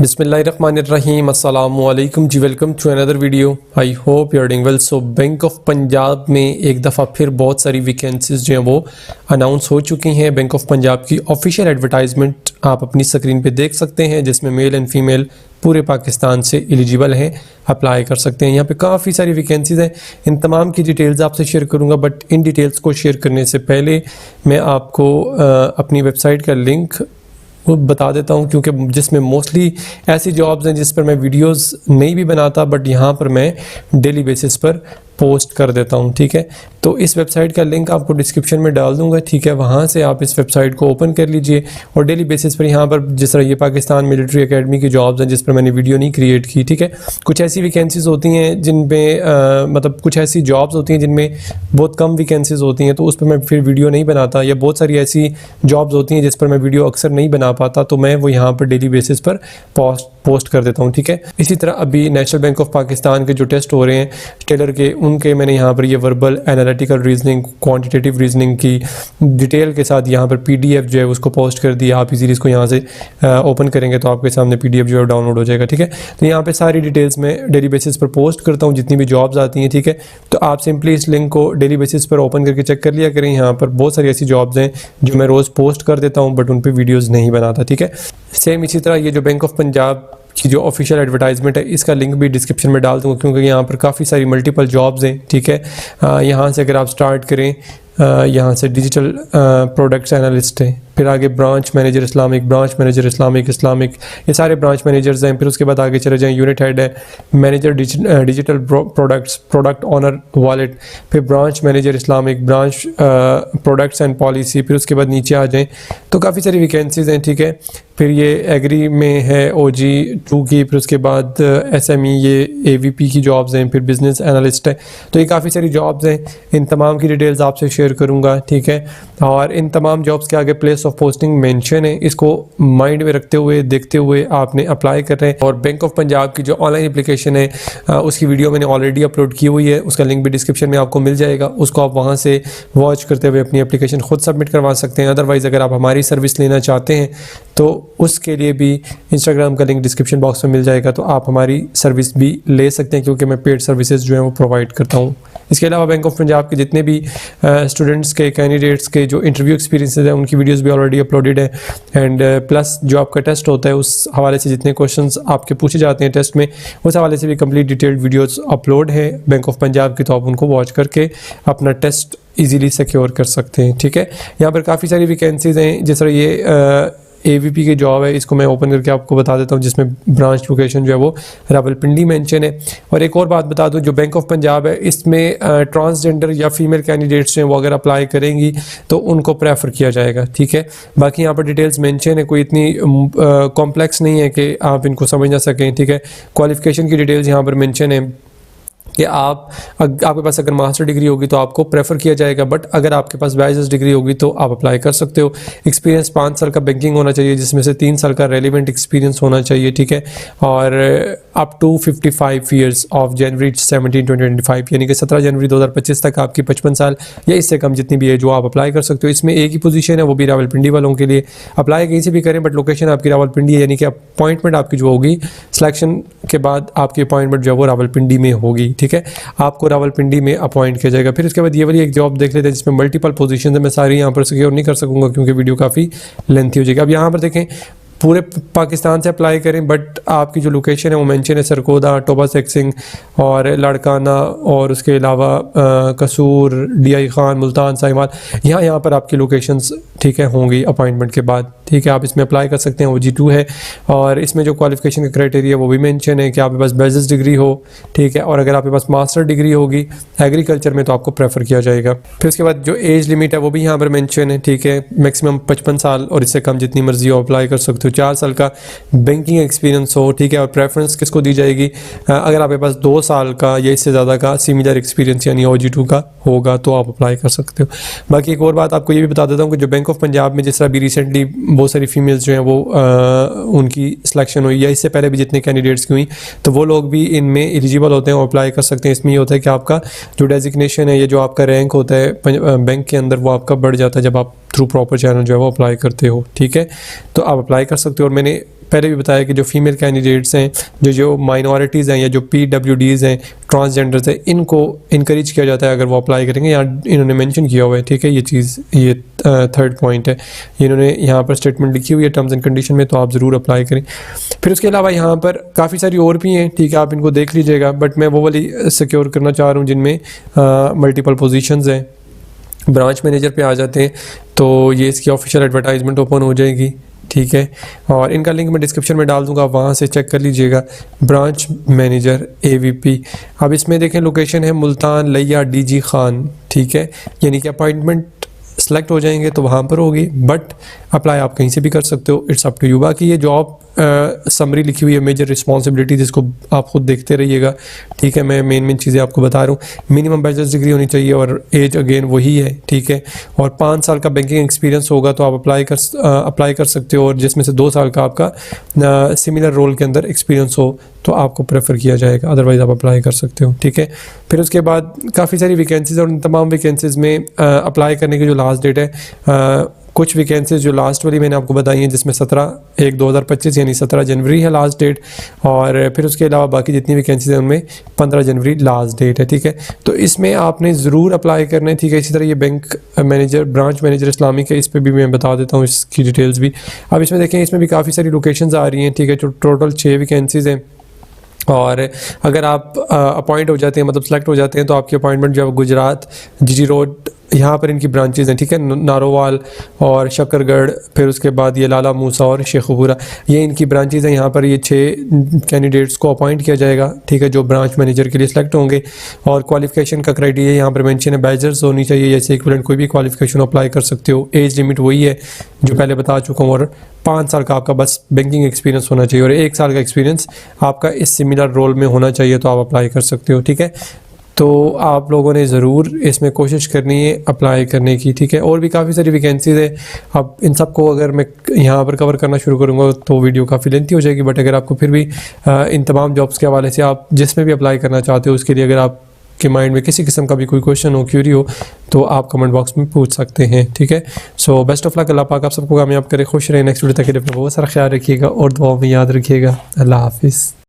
बिस्मिल्लाहिर्रहमानिर्रहीम अस्सलामुअलैकुम जी, welcome to another video. I hope you are doing well. So bank of Punjab में एक दफ़ा फिर बहुत सारी वैकेंसीज जो हैं वो अनाउंस हो चुकी हैं। बैंक ऑफ पंजाब की ऑफिशियल एडवर्टाइजमेंट आप अपनी स्क्रीन पे देख सकते हैं, जिसमें मेल एंड फीमेल पूरे पाकिस्तान से एलिजिबल हैं, अप्लाई कर सकते हैं। यहाँ पे काफ़ी सारी वैकेंसीज़ हैं, इन तमाम की डिटेल्स आपसे शेयर करूँगा। बट इन डिटेल्स को शेयर करने से पहले मैं आपको अपनी वेबसाइट का लिंक वो बता देता हूँ, क्योंकि जिसमें मोस्टली ऐसी जॉब्स हैं जिस पर मैं वीडियोस नहीं भी बनाता, बट यहाँ पर मैं डेली बेसिस पर पोस्ट कर देता हूँ। ठीक है, तो इस वेबसाइट का लिंक आपको डिस्क्रिप्शन में डाल दूंगा। ठीक है, वहाँ से आप इस वेबसाइट को ओपन कर लीजिए और डेली बेसिस पर यहाँ पर जिस तरह ये पाकिस्तान मिलिट्री एकेडमी की जॉब्स हैं जिस पर मैंने वीडियो नहीं क्रिएट की। ठीक है, कुछ ऐसी वैकेंसीज होती हैं जिनमें मतलब कुछ ऐसी जॉब्स होती हैं जिनमें बहुत कम वैकेंसीज होती हैं, तो उस पर मैं फिर वीडियो नहीं बनाता, या बहुत सारी ऐसी जॉब्स होती हैं जिस पर मैं वीडियो अक्सर नहीं बना पाता, तो मैं वो यहाँ पर डेली बेसिस पर पोस्ट कर देता हूँ। ठीक है, इसी तरह अभी नेशनल बैंक ऑफ पाकिस्तान के जो टेस्ट हो रहे हैं टेलर के, उनके मैंने यहाँ पर ये verbal analytical reasoning, quantitative reasoning की डिटेल के साथ यहाँ पर पीडीएफ जो है उसको पोस्ट कर दिया। आप इजीली इसको यहाँ से ओपन करेंगे तो आपके सामने पीडीएफ जो है डाउनलोड हो जाएगा। ठीक है, तो यहाँ पे सारी डिटेल्स मैं डेली बेसिस पर पोस्ट करता हूँ, जितनी भी जॉब्स आती हैं। ठीक है, तो आप सिंपली इस लिंक को डेली बेसिस पर ओपन करके चेक कर लिया करें। यहाँ पर बहुत सारी ऐसी जॉब्स हैं जो मैं रोज़ पोस्ट कर देता हूँ, बट उन पर वीडियोज़ नहीं बनाता। ठीक है, सेम इसी तरह ये जो बैंक ऑफ पंजाब की जो ऑफिशियल एडवर्टाइजमेंट है, इसका लिंक भी डिस्क्रिप्शन में डाल दूँगा, क्योंकि यहाँ पर काफ़ी सारी मल्टीपल जॉब्स हैं। ठीक है, यहाँ से अगर आप स्टार्ट करें, यहाँ से डिजिटल प्रोडक्ट्स एनालिस्ट है, फिर आगे branch manager Islamic, branch manager Islamic, ये सारे ब्रांच मैनेजर्स हैं। फिर उसके बाद आगे चले जाएँ, यूनिट हेड है, manager digital products, product owner wallet, फिर branch manager Islamic, branch products and policy. फिर उसके बाद नीचे आ जाएँ तो काफ़ी सारी वैकेंसीज़ हैं। ठीक है, फिर ये एग्री में है OG2 की, फिर उसके बाद SME, ये AVP की जॉब्स हैं, फिर बिजनेस एनालिस्ट है। तो ये काफ़ी सारी जॉब्स हैं, इन तमाम की डिटेल्स आपसे शेयर करूंगा। ठीक है, और इन तमाम जॉब्स के आगे प्लेस ऑफ पोस्टिंग मेंशन है, इसको माइंड में रखते हुए देखते हुए आपने अप्लाई कर रहे हैं। और बैंक ऑफ पंजाब की जो ऑनलाइन एप्लीकेशन है उसकी वीडियो मैंने ऑलरेडी अपलोड की हुई है, उसका लिंक भी डिस्क्रिप्शन में आपको मिल जाएगा। उसको आप वहाँ से वॉच करते हुए अपनी एप्लीकेशन खुद सबमिट करवा सकते हैं। अदरवाइज़ अगर आप हमारी सर्विस लेना चाहते हैं तो उसके लिए भी इंस्टाग्राम का लिंक डिस्क्रिप्शन बॉक्स में मिल जाएगा, तो आप हमारी सर्विस भी ले सकते हैं, क्योंकि मैं पेड सर्विसेज जो है वो प्रोवाइड करता हूँ। इसके अलावा बैंक ऑफ पंजाब के जितने भी स्टूडेंट्स के, कैंडिडेट्स के जो इंटरव्यू एक्सपीरियंसेस हैं उनकी वीडियोस भी ऑलरेडी अपलोडेड है। एंड प्लस जो आपका टेस्ट होता है उस हवाले से जितने क्वेश्चंस आपके पूछे जाते हैं टेस्ट में, उस हवाले से भी कंप्लीट डिटेल्ड वीडियोस अपलोड है बैंक ऑफ पंजाब की, तो आप उनको वॉच करके अपना टेस्ट ईजिली सिक्योर कर सकते हैं। ठीक है, यहाँ पर काफ़ी सारी वैकेंसीज हैं, जिस तरह ये AVP की जॉब है, इसको मैं ओपन करके आपको बता देता हूँ, जिसमें ब्रांच लोकेशन जो है वो रावलपिंडी मेंशन है। और एक और बात बता दूँ, जो बैंक ऑफ पंजाब है इसमें ट्रांसजेंडर या फीमेल कैंडिडेट्स हैं वो अगर अप्लाई करेंगी तो उनको प्रेफर किया जाएगा। ठीक है, बाकी यहाँ पर डिटेल्स मेंशन है, कोई इतनी कॉम्प्लेक्स नहीं है कि आप इनको समझ ना सकें। ठीक है, क्वालिफिकेशन की डिटेल्स यहाँ पर मेंशन है कि आपके पास अगर मास्टर डिग्री होगी तो आपको प्रेफर किया जाएगा, बट अगर आपके पास बैचलर्स डिग्री होगी तो आप अप्लाई कर सकते हो। एक्सपीरियंस 5 साल का बैंकिंग होना चाहिए, जिसमें से 3 साल का रेलिवेंट एक्सपीरियंस होना चाहिए। ठीक है, और up to 55 years of January 17 2025, यानी कि 17 जनवरी 2025 तक आपकी 55 साल या इससे कम जितनी भी है जो आप अप्लाई कर सकते हो। इसमें एक ही पोजीशन है, वो भी रावलपिंडी वालों के लिए। अप्लाई कहीं से भी करें, बट लोकेशन आपकी रावलपिंडी है, यानी कि अपॉइंटमेंट आपकी जो होगी सिलेक्शन के बाद आपकी अपॉइंटमेंट जो है वो रावलपिंडी में होगी। ठीक है, आपको रावलपिंडी में अपॉइंट किया जाएगा। फिर उसके बाद ये वाली एक जॉब देख लेते हैं जिसमें मल्टीपल पोजीशन है। मैं सारी यहाँ पर सिक्योर नहीं कर सकूंगा क्योंकि वीडियो काफ़ी लेंथी हो जाएगी। अब यहाँ पर देखें, पूरे पाकिस्तान से अप्लाई करें, बट आपकी जो लोकेशन है वो मेंशन है सरकोदा, टोबा सेक्सिंग और लाड़काना, और उसके अलावा कसूर, DI खान, मुल्तान, साहिवाल, यहाँ पर आपकी लोकेशंस ठीक है होंगी अपॉइंटमेंट के बाद। ठीक है, आप इसमें अप्लाई कर सकते हैं। OG2 है, और इसमें जो क्वालिफिकेशन का क्राइटेरिया वो भी मेंशन है कि आपके पास बैचलर्स डिग्री हो। ठीक है, और अगर आपके पास मास्टर डिग्री होगी एग्रीकल्चर में तो आपको प्रेफर किया जाएगा। फिर उसके बाद जो एज लिमिट है वो भी यहाँ पर मेंशन है। ठीक है, मैक्सिमम 55 साल और इससे कम जितनी मर्जी हो अप्लाई कर सकते हो। 4 साल का बैंकिंग एक्सपीरियंस हो। ठीक है, और प्रेफरेंस किसको दी जाएगी, अगर आपके पास 2 साल का या इससे ज़्यादा का सिमिलर एक्सपीरियंस यानी OG2 का होगा तो आप अप्लाई कर सकते हो। बाकी एक और बात आपको ये भी बता देता हूँ कि जो बैंक ऑफ पंजाब में जिस तरह भी रिसेंटली बहुत सारी फीमेल्स जो हैं वो उनकी सिलेक्शन हुई, या इससे पहले भी जितने कैंडिडेट्स की हुई, तो वो लोग भी इनमें एलिजिबल होते हैं और अप्लाई कर सकते हैं। इसमें ये होता है कि आपका जो डेजिग्नेशन है, ये जो आपका रैंक होता है बैंक के अंदर, वो आपका बढ़ जाता है जब आप थ्रू प्रॉपर चैनल जो है वो अप्लाई करते हो। ठीक है, तो आप अप्लाई कर सकते हो। और मैंने पहले भी बताया कि जो फीमेल कैंडिडेट्स हैं, जो माइनॉरिटीज़ हैं या जो PWDs हैं, ट्रांसजेंडर्स हैं, इनको इनकरेज किया जाता है अगर वो अप्लाई करेंगे। यहाँ इन्होंने मेंशन किया हुआ है, ठीक है, ये चीज़, ये थर्ड पॉइंट है, इन्होंने यहाँ पर स्टेटमेंट लिखी हुई है टर्म्स एंड कंडीशन में, तो आप ज़रूर अप्लाई करें। फिर उसके अलावा यहाँ पर काफ़ी सारी और भी हैं, ठीक है, आप इनको देख लीजिएगा, बट मैं वो वाली सिक्योर करना चाह रहा हूँ जिनमें मल्टीपल पोजीशंस हैं। ब्रांच मैनेजर पे आ जाते हैं तो ये इसकी ऑफिशियल एडवर्टाइजमेंट ओपन हो जाएगी, ठीक है, और इनका लिंक मैं डिस्क्रिप्शन में डाल दूंगा, वहाँ से चेक कर लीजिएगा। ब्रांच मैनेजर AVP, अब इसमें देखें लोकेशन है मुल्तान लिया DG खान, ठीक है, यानी कि अपॉइंटमेंट सेलेक्ट हो जाएंगे तो वहाँ पर होगी, बट अप्लाई आप कहीं से भी कर सकते हो, इट्स अप टू यू। बाकी ये जॉब समरी लिखी हुई है, मेजर रिस्पॉन्सिबिलिटी, जिसको आप खुद देखते रहिएगा, ठीक है, मैं मेन चीज़ें आपको बता रहा हूँ। मिनिमम बैचलर्स डिग्री होनी चाहिए और एज अगेन वही है, ठीक है, और 5 साल का बैंकिंग एक्सपीरियंस होगा तो आप अप्लाई कर सकते हो, और जिसमें से 2 साल का आपका सिमिलर रोल के अंदर एक्सपीरियंस हो तो आपको प्रेफर किया जाएगा, अदरवाइज़ आप अप्लाई कर सकते हो, ठीक है। फिर उसके बाद काफ़ी सारी वैकेंसीज़, और इन तमाम वैकेंसीज़ में अप्लाई करने की जो लास्ट डेट है, कुछ वैकेंसीज जो लास्ट वाली मैंने आपको बताई हैं जिसमें 17/1/2025 यानी 17 जनवरी है लास्ट डेट, और फिर उसके अलावा बाकी जितनी वैकेंसीज हैं उनमें 15 जनवरी लास्ट डेट है, ठीक है। तो इसमें आपने ज़रूर अप्लाई करना है, ठीक है। इसी तरह ये bank manager, branch manager Islamic है, इस पर भी मैं बता देता हूँ इसकी डिटेल्स भी। अब इसमें देखें, इसमें भी काफ़ी सारी लोकेशंस आ रही हैं, ठीक है, जो टोटल 6 वैकेंसीज़ हैं, और अगर आप अपॉइंट हो जाते हैं, मतलब सेलेक्ट हो जाते हैं, तो आपकी अपॉइंटमेंट जो है गुजरात GG रोड, यहाँ पर इनकी ब्रांचेज़ हैं, ठीक है, नारोवाल और शकरगढ़, फिर उसके बाद ये लाला मूसा और शेखपुरा, ये इनकी ब्रांचेज़ हैं। यहाँ पर ये 6 कैंडिडेट्स को अपॉइंट किया जाएगा, ठीक है, जो ब्रांच मैनेजर के लिए सिलेक्ट होंगे। और क्वालिफिकेशन का क्राइटेरिया यहाँ पर मेंशन है, बैचलर्स होनी चाहिए, जैसे इक्विवेलेंट कोई भी क्वालिफिकेशन अप्लाई कर सकते हो। एज लिमिट वही है जो पहले बता चुका हूँ, और 5 साल का आपका बस बैंकिंग एक्सपीरियंस होना चाहिए, और 1 साल का एक्सपीरियंस आपका इस सिमिलर रोल में होना चाहिए, तो आप अप्लाई कर सकते हो, ठीक है। तो आप लोगों ने ज़रूर इसमें कोशिश करनी है अप्लाई करने की, ठीक है। और भी काफ़ी सारी वैकेंसीज़ है, अब इन सब को अगर मैं यहाँ पर कवर करना शुरू करूँगा तो वीडियो काफ़ी लेंथी हो जाएगी, बट अगर आपको फिर भी इन तमाम जॉब्स के हवाले से आप जिसमें भी अप्लाई करना चाहते हो, उसके लिए अगर आप के माइंड में किसी किस्म का भी कोई क्वेश्चन हो, क्यूरी हो, तो आप कमेंट बॉक्स में पूछ सकते हैं, ठीक है। सो बेस्ट ऑफ लक, अल्लाह पाक आप सबको कामयाब करे, खुश रहे। नेक्स्ट वीडियो तक के लिए बहुत सारा ख्याल रखिएगा और दुआ में याद रखिएगा। अल्लाह हाफिज़।